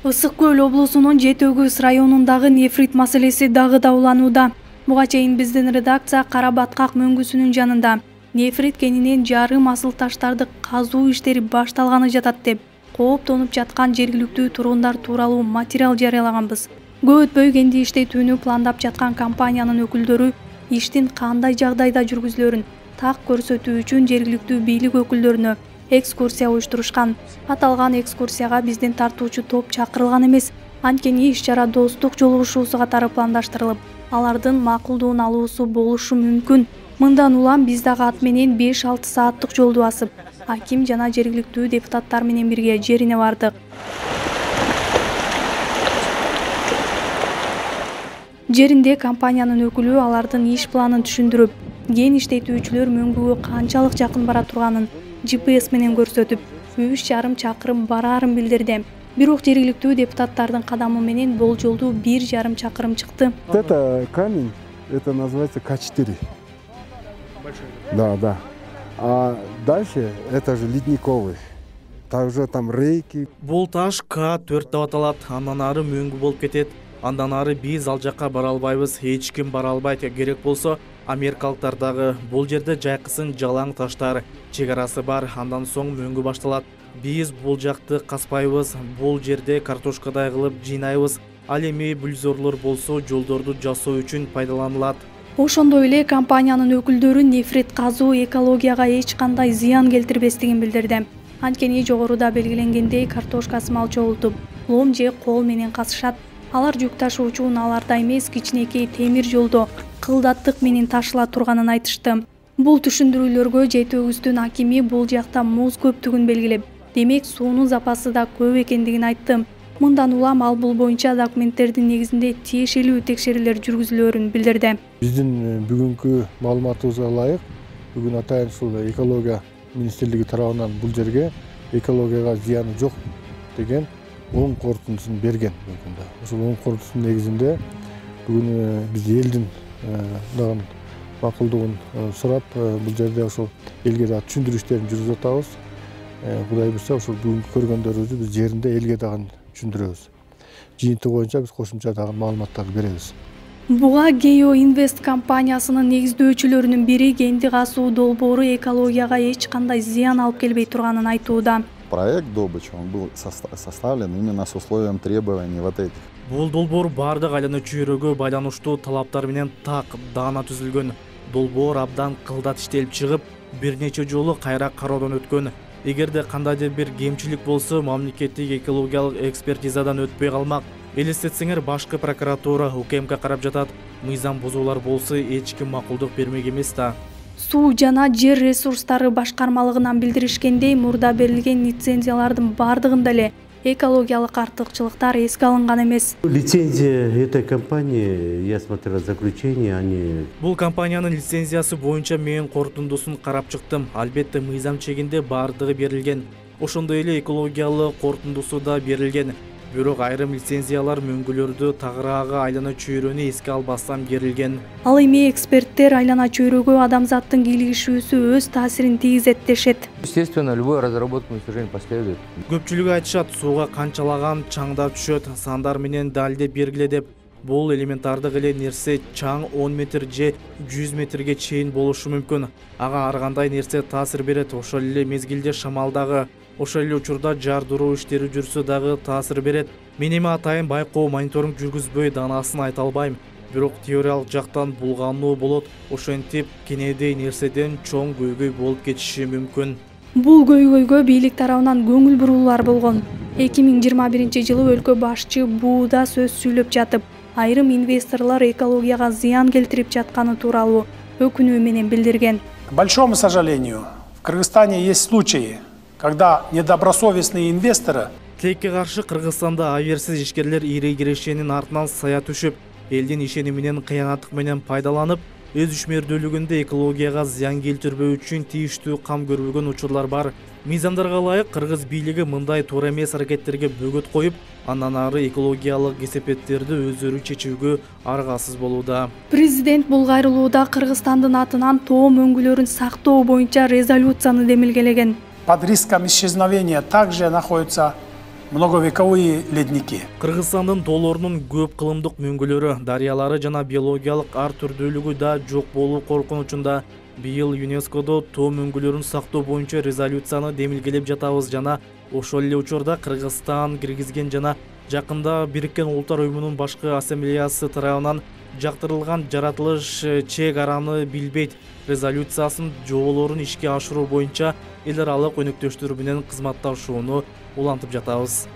Ысык Көл облусунун Жети-Өгүз районундагы нефрит маселеси дагы да уланууда. Буга чейин биздин редакция Кара Баткак мөңгүсүнүн жанында нефрит кенинен жарым асыл таштарды казуу иштери башталганы жатат деп кооптонуп жаткан жергиликтүү тургундар тууралуу материал жарыялаганбыз. Көп өтпөй кенди иштетүүнү пландап жаткан компаниянын өкүлдөрү иштин кандай жагдайда жүргүзүлөрүн так көрсөтүү үчүн жергиликтүү бийлик өкүлдөрүнө экскурсия уюштурушкан. Аталган экскурсияга биздин тартуучу топ чакырылган эмес. Анткени иш-чара достук жолугушуусу катары пландаштырылып, алардын макулдугун алуусу болушу мүмкүн. Мындан улам биз дагы ат менен 5-6 сааттык жолду басып, аким жана жергиликтүү депутаттар менен бирге жерине бардык. Жеринде компаниянын өкүлү алардын иш планын түшүндүрүп, кен иштетүүчүлөр мөңгүгө канчалык жакын бара турганын GPS менен көрсөтүп, 3,5 чакырым бараарын билдирди. Бирок жергиликтүү депутаттардын кадамы менен болжолдуу 1,5 чакырым чыкты. Это камень, это называется К4. Да. А дальше это же ледниковый. Также там рейки. Бул таш К4 деп аталат. Андан ары мөңгү болуп кетет. Андан ары биз ал жакка бара албайбыз. Эч ким бара албайт. Керек болсо америкалыктар дагы бул жерде жайкысын жалаң таштар чек арасы бар. Андан соң мөңгү башталат. Биз бул жакты каспайбыз. Бул жерде картошкадай кылып жыйнайбыз. Ал эми бульдозерлор болсо жолдорду жасоо үчүн пайдаланылат. Ошондой эле компаниянын өкүлдөрү нефрит казуу экологияга эч кандай зыян келтирбестигин билдирди. Анткени жогоруда белгиленгендей картошка смалчоолтуп, лом же кол менен касышат. Алар жүк ташуучу унааларда эмес, кичинекей темир жолдо кылдаттык менен ташыла турганын айтышты. Бул түшүндүрүүлөргө Жети-Өгүздүн акими бул жакта муз көптүгүн белгилеп, демек суунун запасы да көп экендигин айтты. Мындан улам ал бул боюнча документтердин негизинде тиешелүү текшерүүлөр жүргүзүлөөрүн билдирди. Биздин бүгүнкү маалыматыбызга ылайык, бүгүн атайын ушул экология министрлиги тарабынан бул жерге экологияга зыяны жок деген оң корутундусун берген. Ошол оң корутундусунун негизинде бүгүн биз элдин дагы макулдугун сурап, бул жерде ошол элге да түшүндүрүү иштерин жүргүзүп атабыз. Кудай буйрса ошол бүгүнкү көргөндөрүбүздү биз жеринде элге дагы түшүндүрөбүз. Жыйынтыгы боюнча биз кошумча дагы маалыматтарды беребиз. Буга Geo Invest компаниясынын негиздөөчүлөрүнүн бири кенди касуу долбоору экологияга эч кандай зыян алып келбей турганын айтууда. Проект добычи он был составлен именно с условием требований вот этих. Бул долбоор бардык айлана чөйрөгө байланыштуу талаптар менен так даана түзүлгөн. Долбоор абдан кылдат иштелип чыгып, бир нече жолу кайра кароодон өткөн. Эгерде кандайдыр бир кемчилик болсо, мамлекеттик экологиялык экспертизадан өтпөй калмак. Элестетсеңер, башкы прокуратура УКМК карап жатат. Мыйзам бузуулар болсо эч ким макулдук бермек эмес да. Суу жана жер ресурстары башкармалыгынан билдиришкендей, мурда берилген лицензиялардын бардыгында эле экологиялык артыкчылыктар эске алынган эмес. Лицензия этой компании, я смотрел заключение, они... Бул компаниянын лицензиясы боюнча мен корутундусун карап чыктым. Албетте мыйзам чегинде бардыгы берилген. Ошондой эле экологиялык корутундусу да берилген. Бирок айрым лицензиялар мөңгүлөрдү тагыраагы айлана чөйрөнү эске албастан берилген. Ал эми эксперттер айлана чөйрөгө адамзаттын кийлигишүүсү өз таасирин тийгизет дешет. Естественно, любой разработку мы сожалению последует. Көпчүлүгү айтышат, сууга канчалаган чаңдар түшөт, сандар менен далилдеп бергиле деп. Бул элементардык эле нерсе чаң 10 метр же 100 метрге чейин болушу мүмкүн. Ага ар кандай нерсе таасир берет. Ошол эле мезгилде шамалдагы, ошол эле учурда жардыруу иштери жүрсө дагы таасир берет. Мен эми атайын байкоо мониторинг жүргүзбөй даанасын айта албайм. Бирок теориялык жактан булгануу болот. Ошентип кенедей нерседен чоң көйгөй болуп кетиши мүмкүн. Бул көйгөйгө бийлик тарабынан көңүл буруулар болгон. 2021-жылы өлкө башчы бууда сөз сүйлөп жатып, айрым инвесторлор экологияга зыян келтирип жатканы тууралуу өкүнүү менен билдирген. К большому сожалению, в Кыргызстане есть случаи, когда недобросовестные инвесторы... Тилекке каршы Кыргызстанда аверсиз ишкерлер ири кирешенин артынан сая түшүп, элдин ишени менен кыянаттык менен пайдаланып, өз ишмердүүлүгүндө экологияга зыян келтирбөө үчүн тийиштүү кам көрбөгөн учурлар бар. Мыйзамдарга ылайык кыргыз бийлиги мындай туура эмес аракеттерге бөгөт коюп, андан ары экологиялык кесепеттерди өздөрү чечүүгө аргасыз болууда. Президент бул кайрылууда Кыргызстандын атынан тоо мөңгүлөрүн сактоо боюнча резолюцияны демилгелеген. Под риском исчезновения также находятся многовековые ледники. Кыргызстандын тоолорунун көп кылымдык мөңгүлөрү, дарыялары жана биологиялык ар түрдүүлүгү да жок болуу коркунучунда. Быйыл ЮНЕСКОдо тоо мөңгүлөрүн сактоо боюнча резолюцияны демилгелеп жатабыз жана ошол эле учурда Кыргызстан киргизген жана жакында Бириккен Улуттар Уюмунун башкы ассамблеясы тарабынан жактырылган жаратылыш чек араны билбейт резолюциясын жоболорун ишке ашыруу боюнча эл аралык өнөктөштөр менен кызматташууну улантып жатабыз.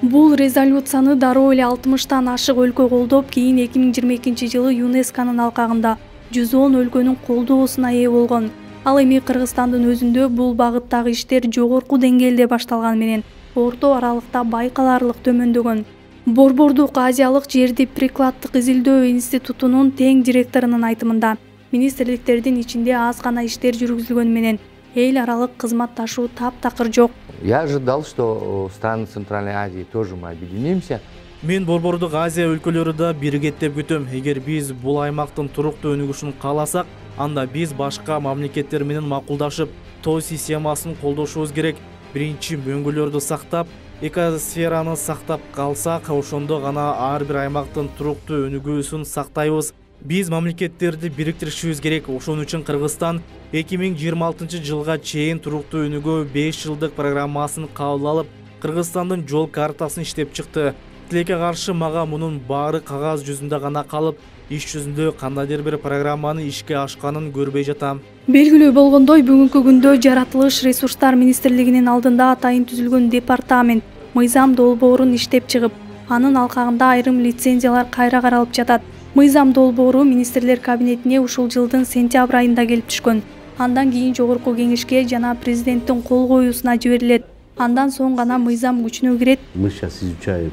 Бул резолюцияны дароо эле 60тан ашык өлкө колдоп, кийин 2022-жылы ЮНЕСКонун алкагында 110 өлкөнүн колдоосуна ээ болгон. Ал эми Кыргызстандын өзүндө бул багыттагы иштер жогорку деңгээлде башталган менен орто аралыкта байкаларлык төмөндөгөн. Борбордук Азиялык жерди прикладдык изилдөө институтунун тең директорунун айтымында, министрликтердин ичинде аз гана иштер жүргүзүлгөн менен эл аралык кызматташуу таптакыр жок. Я ожидал, что страны Центральной Азии тоже мы объединимся. Мен Борбордук Азия өлкөлөрү да биригет деп күтөм. Эгер биз бул аймактын туруктуу өнүгүшүн кааласак, анда биз башка мамлекеттер менен макулдашып, тоо системасын колдошубуз керек. Биринчи мөңгүлөрдү сактап, экосфераны сактап калсак, ошондо гана ар бир аймактын туруктуу өнүгүүсүн сактайбыз. Биз мамлекеттерди бириктиришибиз керек. Ошон үчүн Кыргызстан 2026-жылга чейин туруктуу өнүгүү 5 жылдык программасын кабыл алып, Кыргызстандын жол картасын иштеп чыкты. Тилекке каршы мага мунун баары кагаз жүзүндө гана калып, иш жүзүндө кандайдыр бир программаны ишке ашканын көрбөй жатам. Белгилүү болгондой, бүгүнкү күндө Жаратылыш ресурстар министрлигинин алдында атайын түзүлгөн департамент мыйзам долбоорун иштеп чыгып, анын алкагында айрым лицензиялар кайра каралып жатат. Мыйзам долбоору министрлер кабинетине ушул жылдын сентябрь айында келип түшкөн. Андан кийин жогорку кеңешке жана президенттин кол коюусуна жиберилет. Андан соң гана мыйзам күчүнө кирет. Мы сейчас изучаем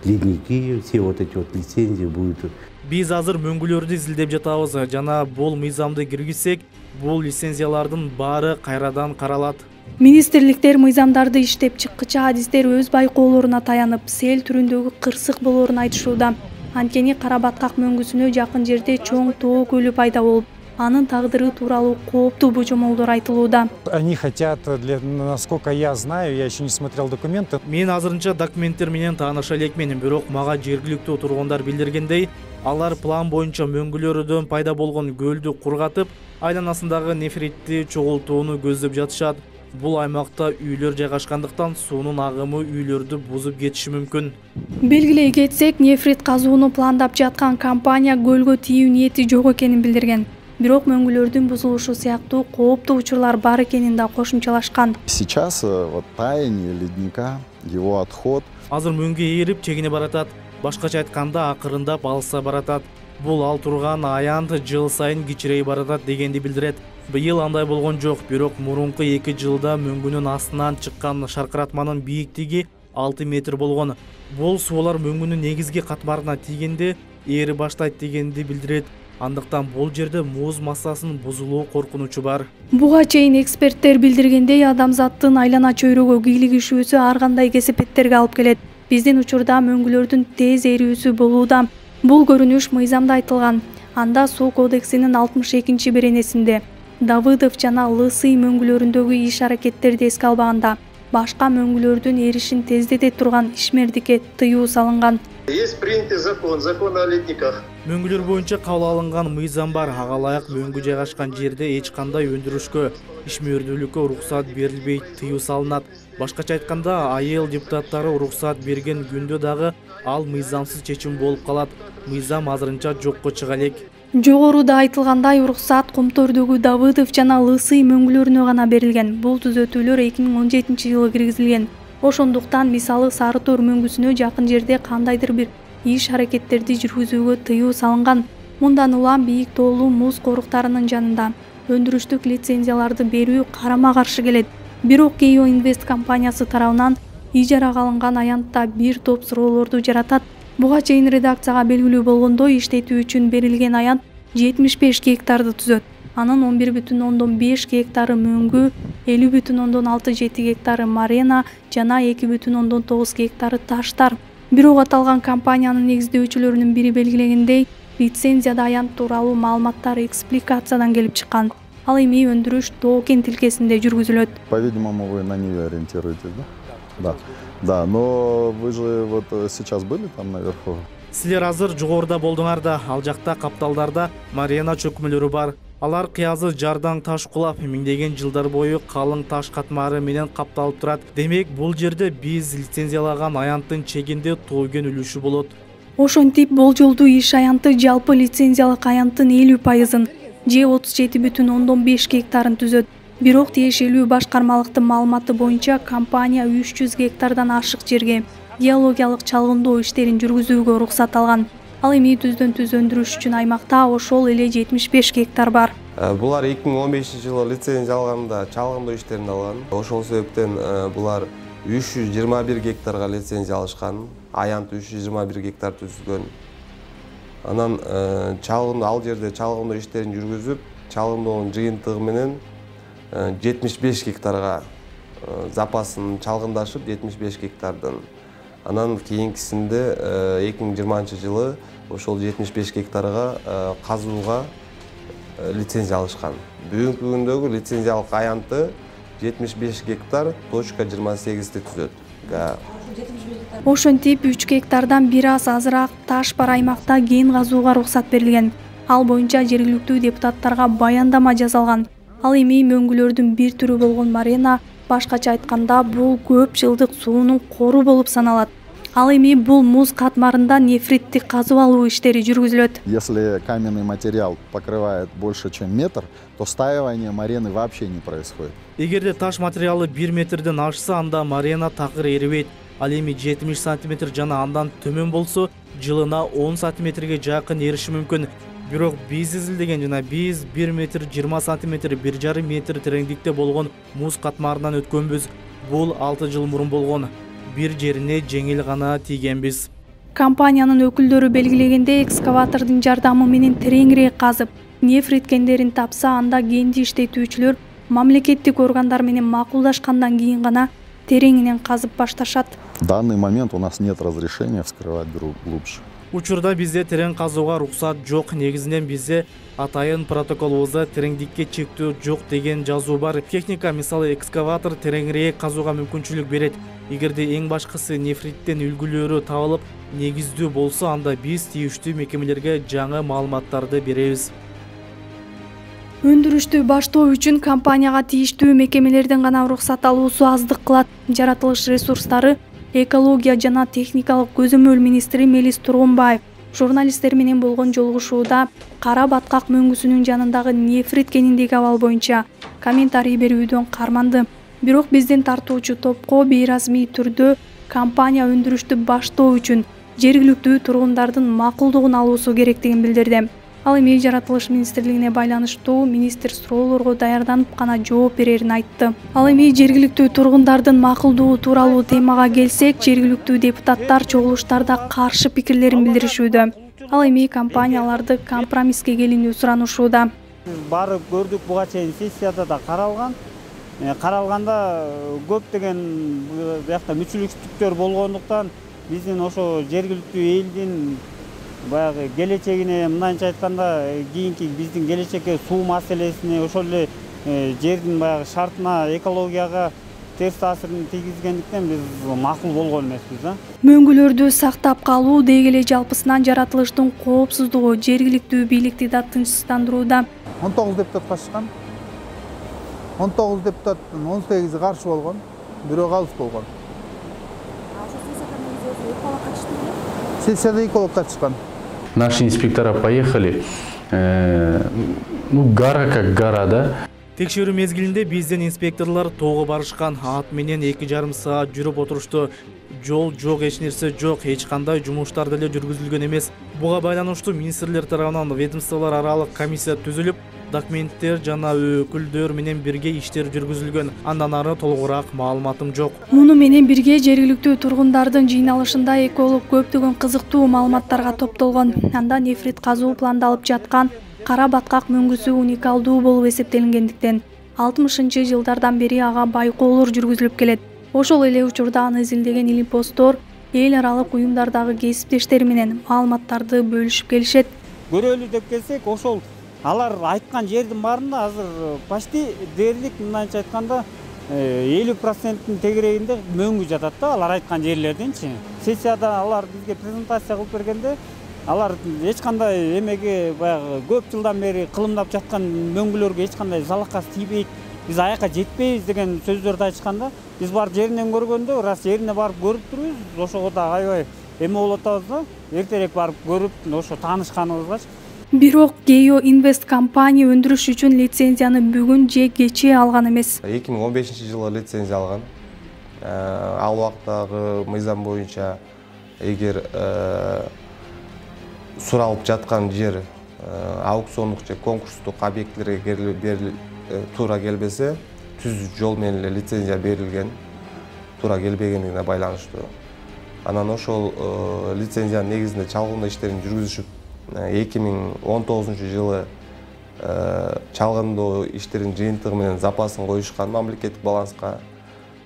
ледники, все вот эти вот лицензии будут. Биз азыр мөңгүлөрдү изилдеп жатабыз жана бул мыйзамды киргизсек, бул лицензиялардын баары кайрадан каралат. Министрликтер мыйзамдарды иштеп чыккыча адистер өз байкоолоруна таянып, сел түрүндөгү кырсык болоорун айтышууда. Анткени Кара-Баткак мөңгүсүнө жакын жерде чоң тоо көлү пайда болуп, анын тагдыры тууралуу кооптуу божомолдор айтылууда. Они хотят, насколько я знаю, я еще не смотрел документы. Мен азырынча документтер менен тааныша элекмин, бирок мага жергиликтүү тургундар билдиргендей, алар план боюнча мөңгүлөрдөн пайда болгон көлдү кургатып, айланасындагы нефритти чогултууну көздөп жатышат. Бул аймакта үйлөр жайгашкандыктан суунун агымы үйлөрдү бузуп кетиши мүмкүн. Белгилей кетсек, нефрит казууну пландап жаткан компания көлгө тийүү ниети жок экенин билдирген. Бирок мөңгүлөрдүн бузулушу сыяктуу кооптуу учурлар бар экенин да кошумчалашкан. Сейчас вот таяние ледника, его отход. Азыр мөңгү ээрип чегине баратат. Башкача айтканда акырындап алыса баратат. Бул ал турган аянт жыл сайын кичирей баратат дегенди билдирет. Быйыл андай болгон жок, бирок мурунку 2 жылда мөңгүнүн астынан чыккан шаркыратманын бийиктиги 6 метр болгон. Бул суулар мөңгүнүн негизги катмарына тийгенде ээри баштайт дегенди билдирет. Андыктан бул жерде муз массасынын бузулуу коркунучу бар. Буга чейин эксперттер билдиргендей, адамзаттын айлана чөйрөгө кийлигишүүсү ар кандай кесепеттерге алып келет. Биздин учурда мөңгүлөрдүн тез ээриүүсү болууда. Бул көрүнүш мыйзамда айтылган. Анда Суу кодексинин 62-беренесинде Давыдов жана Лысый мөңгүлөрүндөгү иш-аракеттерди эске албаганда башка мөңгүлөрдүн эришин тездете турган ишмердикке тыюу салынган. Есть принятый закон о ледниках. Мөңгүлөр боюнча кабыл алынган мыйзам бар. Ага ылайык мөңгү жайгашкан жерде эч кандай өндүрүшкө, ишмердүүлүккө уруксат берилбей тыюу салынат. Башкача айтканда, айыл депутаттары уруксат берген күндө дагы ал мыйзамсыз чечим болуп калат. Мыйзам азырынча жокко чыга элек. Жогоруда айтылгандай, уруксат Кумтордөгү Давыдов жана Лысый мөңгүлөрүнө гана берилген. Бул түзөтүүлөр 2017-жылы киргизилген. Ошондуктан мисалы Сарытор мөңгүсүнө жакын жерде кандайдыр бир иш-аракеттерди жүргүзүүгө тыюу салынган. Мындан улам бийик тоолуу муз коруктарынын жанында өндүрүштүк лицензияларды берүү карама-каршы келет. Бирок Кейо Инвест компаниясы тарабынан ижарага алынган аянтта бир топ суроолорду жаратат. Буга чейин редакцияга белгилүү болгондой, иштетүү үчүн берилген аянт 75 гектарды түзөт. Анын 11,5 гектары мөңгү, 50,67 гектары марена жана 2,9 гектары таштар. Бирок аталган компаниянын негиздөөчүлөрүнүн бири белгилегендей, лицензияда аянт тууралуу маалыматтар экспликациядан келип чыккан. Ал эми өндүрүш Тоо-Кен тилкесинде жүргүзүлөт. По-видимому, вы на Ниве ориентируетесь, да? Да. Да, но вы же вот сейчас были там наверху? Силер азыр жогоруда болдуңар да, ал жакта капталдарда Марена чөкмөлөрү бар. Алар кыязы жардан таш кулап, миңдеген жылдар бою калың таш катмары менен капталып турат. Демек, бул жерде биз лицензиялаган аянттын чегинде Тоо-Кен үлүшү болот. Ошентип болжолдуу иш аянты жалпы лицензиялык аянттын 50%-ын же 37,5 гектарын түзөт. Бирок тиешелүү башкармалыктын маалыматы боюнча компания 300 гектардан ашык жерге геологиялык чалгындоо иштерин жүргүзүүгө уруксат алган. Ал эми түздөн-түз өндүрүш үчүн аймакта ошол эле 75 гектар бар. Булар 2015-жылы лицензия алганда чалгындоо иштерин алган. Ошол себептен булар 321 гектарга лицензия алышкан. Аянт 321 гектар түзгөн. Анан чалгындоо ал жерде чалгындоо иштерин жүргүзүп, чалгындоонун жыйынтыгы менен 75 гектарга запасын чалгындашып 75 гектардан. Анан кийинкисинде 2020-жылы ошол 75 гектарга казууга лицензия алышкан. Бүгүнкү күндөгү лицензиялык аянты 75 гектар .28-ти түзөт. Ошентип 3 гектардан бир аз азыраак таш бар аймакта кен казууга уруксат берилген. Ал боюнча жергиликтүү депутаттарга баяндама жасалган. Ал эми мөңгүлөрдүн бир түрү болгон Марена, башкача айтканда, бул көп жылдык суунун кору болуп саналат. Ал эми бул муз катмарында нефритти казып алуу иштери жүргүзүлөт. Если каменный материал покрывает больше, чем метр, то стаивание Марены вообще не происходит. Эгерде таш материалы 1 метрден ашса, анда Марена такыр эрибейт. Ал эми 70 сантиметр жана андан төмөн болсо, жылына 10 сантиметрге жакын эриши мүмкүн. Бирок биз изилдеген жана биз 1 метр 20 сантиметр 1,5 метр тереңдикте болгон муз катмарынан өткөнбүз. Бул 6 жыл мурун болгон. Бир жерине жеңил гана тийгенбиз. Компаниянын өкүлдөрү белгилегенде, экскаватордун жардамы менен тереңирээк казып, нефрит кендерин тапса, анда кенди иштетүүчүлөр мамлекеттик органдар менен макулдашкандан кийин гана тереңинен казып башташат. В данный момент у нас нет разрешения вскрывать глубже. Учурда бизде терең казууга руксат жок. Негизинен бизде атайын протоколубузда тереңдикке чектөө жок деген жазуу бар. Техника, мисалы экскаватор тереңирээк казууга мүмкүнчүлүк берет. Эгерде эң башкысы нефриттен үлгүлөрү табылып негиздүү болсо, анда биз тийиштүү мекемелерге жаңы маалыматтарды беребиз. Өндүрүштү баштоо үчүн компанияга тийиштүү мекемелерден гана уруксат алуусу аздык кылат. Жаратылыш ресурстары, экология жана техникалык көзөмөл министри Мелис Тургунбаев журналисттер менен болгон жолугушууда Кара Баткак мөңгүсүнүн жанындагы нефрит кениндеги абал боюнча комментарий берүүдөн карманды. Бирок биздин тартуучу топко бейрасмий түрдө компания өндүрүштү баштоо үчүн жергиликтүү тургундардын макулдугун алуусу керектигин билдирди. Ал эми жаратылыш министрлигине байланыштуу министр суроолорго даярданып гана жооп берерин айтты. Ал эми жергиликтүү тургундардын макулдугу тууралуу темага келсек, жергиликтүү депутаттар чогулуштарда каршы пикирлерин билдиришүүдө. Ал эми компанияларды компромисске келүүнү суранышууда. Барып көрдүк, буга чейин сессияда да каралган. Каралганда көптөгөн биякта мүчүлүктүктөр болгондуктан биздин ошо жергиликтүү элдин баягы келечегине, мындайча айтканда, кийинки биздин келечекке суу маселесине, ошол эле жердин баягы шартына, экологияга терс таасирин тийгизгендиктен биз макул болгон эмеспиз. Мөңгүлөрдү сактап калуу деги эле жалпысынан жаратылыштын коопсуздугу жергиликтүү бийликти да тынчсыздандырууда. 19 депутат катышкан. 19 депутаттын 18 каршы болгон, бирөө калыс болгон. Сессияда эколог катышкан. Наши инспектора поехали, гора как гора, да? Текшерүү мезгилинде бизден инспекторлор тоого барышкан. Ат менен 2,5 саат жүрүп отурушту. Жол жок, эч нерсе жок, эч кандай жумуштар деле жүргүзүлгөн эмес. Буга байланыштуу министрлер тарабынан ведомстволор аралык комиссия түзүлүп, документтер жана өкүлдөр менен бирге иштер жүргүзүлгөн. Андан ары толугураак маалыматым жок. Муну менен бирге жергиликтүү тургундардын жыйналышында эколог көптөгөн кызыктуу маалыматтарга топтолгон. Анда нефрит казуу пландалып жаткан Кара Баткак мөңгүсү уникалдуу болуп эсептелгендиктен 60-жылдардан бери ага байкоолор жүргүзүлүп келет. Ошол эле учурда аны изилдеген илимпоздор эл аралык уюмдардагы кесиптештери менен маалыматтарды бөлүшүп келишет. Көрөлү деп келсек, ошол Алар айткан жердин баарында азыр почти дерлик мындайча айтканда 50%-ин тегерегинде мөңгү жатат да, алар айткан жерлерденчи. Сессияда алар бизге презентация кылып бергенде, алар эч кандай эмеге баягы көп жылдан бери кылымдап жаткан мөңгүлөргө эч кандай залакка тийбейт, биз аяка жетпейбиз деген сөздөрдү айтышканда, биз барып жеринен көргөндө, рас жерине барып көрүп турбуз, ошого да аябай эме болуп атабыз да, эртерээк барып көрүп, ошо таанышканыбызгачы. Бирок Geo Invest компания өндүрүш үчүн лицензияны бүгүн же кечээ алган эмес. 2015-жылы лицензия алган. Ал убактагы мыйзам боюнча эгер суралып жаткан жер аукциондук же конкурстук объектилерге туура келбесе, түз жол менен эле лицензия берилген, туура келбегенине байланыштуу. Анан ошол лицензиянын негизинде чалгындоо иштерин жүргүзүшүп 2019-жылы чалгындоо иштерин жыйынтыгы менен запасын коюшкан мамлекеттик баланска.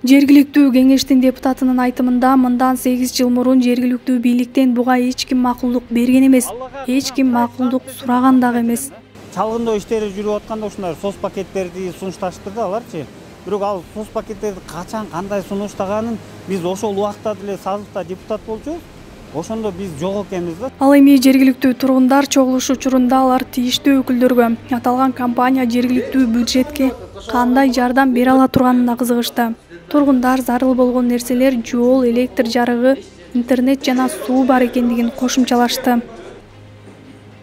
Жергиликтүү кеңештин депутатынын айтымында, мындан 8 жыл мурун жергиликтүү бийликтен буга эч ким макулдук берген эмес, эч ким макулдук сураган дагы эмес. Чалгындоо иштери жүрүп атканда ушундай сос пакеттерди сунушташтырды аларчы. Бирок ал сос пакеттерди качан кандай сунуштаганын биз ошол убакта деле сазыкта депутат болчубуз. Ошондо биз жок экенбиз да. Ал эми жергиликтүү тургундар чогулуш учурунда алар тийиштүү өкүлдөргө аталган компания жергиликтүү бюджетке кандай жардам бере ала турганына кызыгышты. Тургундар зарыл болгон нерселер жол, электр жарыгы, интернет жана суу бар экендигин кошумчалашты.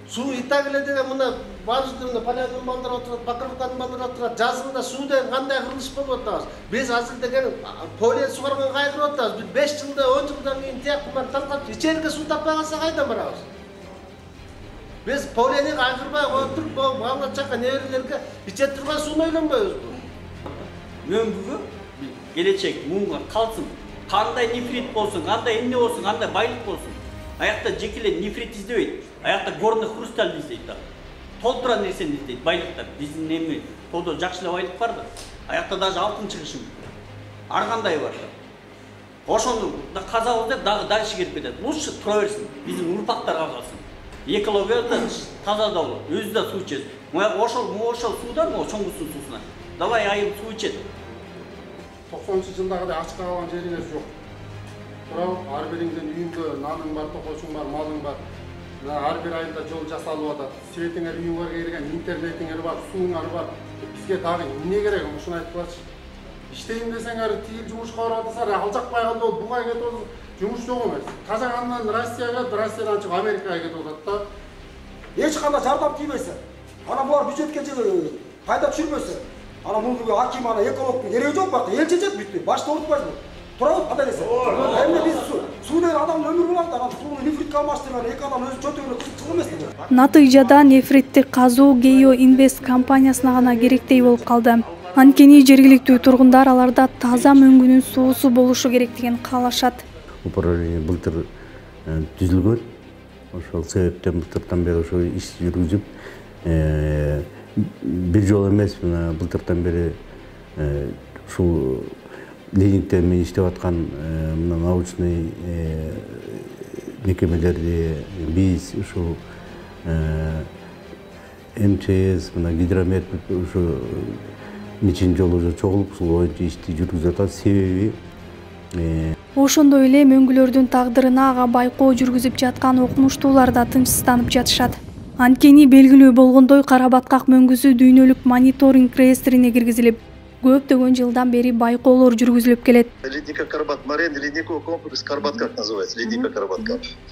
Суу итагыле деген мына баждын полягон балдар отурат, Бакыровканын балдар отурат, жазында суу деген кандай кылыш болуп атабыз. Биз азыр деген поле сугарган кайрып атабыз. 5 жылда 10 жылдан кийин тияктан талкап ичерге суу таппай калса кайдан барабыз? Биз полени кайрыбай отуруп, бала чака неберелерге иче турган сууну ойлонбойбузбу? Мөңгүгө келечек муңга калсын. Кандай нефрит болсун, кандай эмне болсун, кандай байлык болсун. Аякта жекеле нефрит издебейт. Аякта горный хрусталь издейт да. Толтура нерсени издейт байлыктар. Биздин эми тодо жакшылап байлык бар да. Аякта даже алтын чыгышы мүмкүн. Ар кандай бар да. Ошону да казабыз деп дагы дальше кетип кетет. Лучше тура берсин. Биздин урпактарга калсын. Экология да таза да болот. Өзү да суу ичет. Ошол суудан, чоңгусун суусунан. Давай айыл суу ичет. 90-жылдагыдай ачка калган жериңер жок. Туурабы? Ар бириңдин үйүңдө наның бар, токочуң бар, малың бар. Ар бир айылда жол жасалып атат. Светиңер үйүңөр келген, интернетиңер бар, сууңар бар. Бизге дагы эмне керек? Ушуну айткылачы. Иштейм десеңер, тиил жумушка барып атасыңар, ал жакпай калды болуп, буга кетип атат. Жумуш жок эмес. Казакстандан Россияга, Россиядан чыгып Америкага кетип атат да. Эч кандай жардам тийбесе, ана булар бюджетке пайда түшүрбөсө, ана муну аким, ана экологдун кереги жок, бак эл чечет бүттү. Башта унутпайсызбы? Туурабы? Кандай десе? Эмне биз суу деген адамдын өмүрү болот, ана сууну нефритке алмаштырган эки адам өзү чөтөгөнө кызык эмес да. Натыйжада нефритти казуу Geo Invest компаниясына гана керектей болуп калды. Анткени жергиликтүү тургундар аларда таза мөңгүнүн суусу болушу керектигин каалашат. Управление былтыр түзүлгөн. Ошол себептен былтырдан бери ошо иш жүргүзүп, бир жол эмес, мына былтырдан бери ушул ленингтер менен иштеп аткан мына научный мекемелерди биз ушул МЧС, мына Гидромет ушу нечинчи жолу уже чогулуп ушул боюнча ишти жүргүзүп атат. Себеби ошондой эле мөңгүлөрдүн тагдырына ага байкоо жүргүзүп жаткан окумуштуулар да тынчсызданып жатышат. Анткени белгилүү болгондой кара баткак мөңгүсү дүйнөлүк мониторинг реестрине киргизилип, көптөгөн жылдан бери байкоолор жүргүзүлүп келет. Ледникокарбат, моренный ледниковый комплекс Карбат как называется? Ледникокарбат.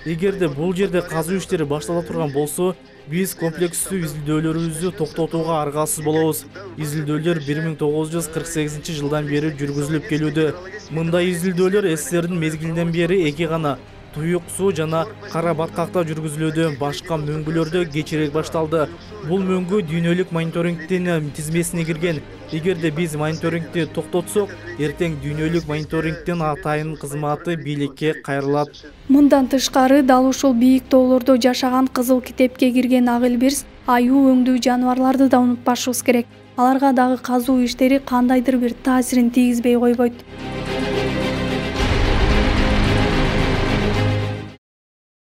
Эгерде бул жерде казуу иштери баштала турган болсо, биз комплекстүү изилдөөлөрүбүздү токтотууга аргасыз болобуз. Изилдөөлөр 1948-жылдан бери жүргүзүлүп келүүдө. Мындай изилдөөлөр СССРдин мезгилинен бери эки гана туюк суу жана кара баткакта жүргүзүлүүдө, башка мөңгүлөрдө кечирээк башталды. Бул мөңгү дүйнөлүк мониторингдин тизмесине кирген. Эгерде биз мониторингди токтотсок, эртең дүйнөлүк мониторингдин атайын кызматы бийликке кайрылат. Мындан тышкары дал ушул бийик тоолордо жашаган кызыл китепке кирген ак элбирс, аюу өңдүү жаныбарларды да унутпашыбыз керек. Аларга дагы казуу иштери кандайдыр бир таасирин тийгизбей койбойт.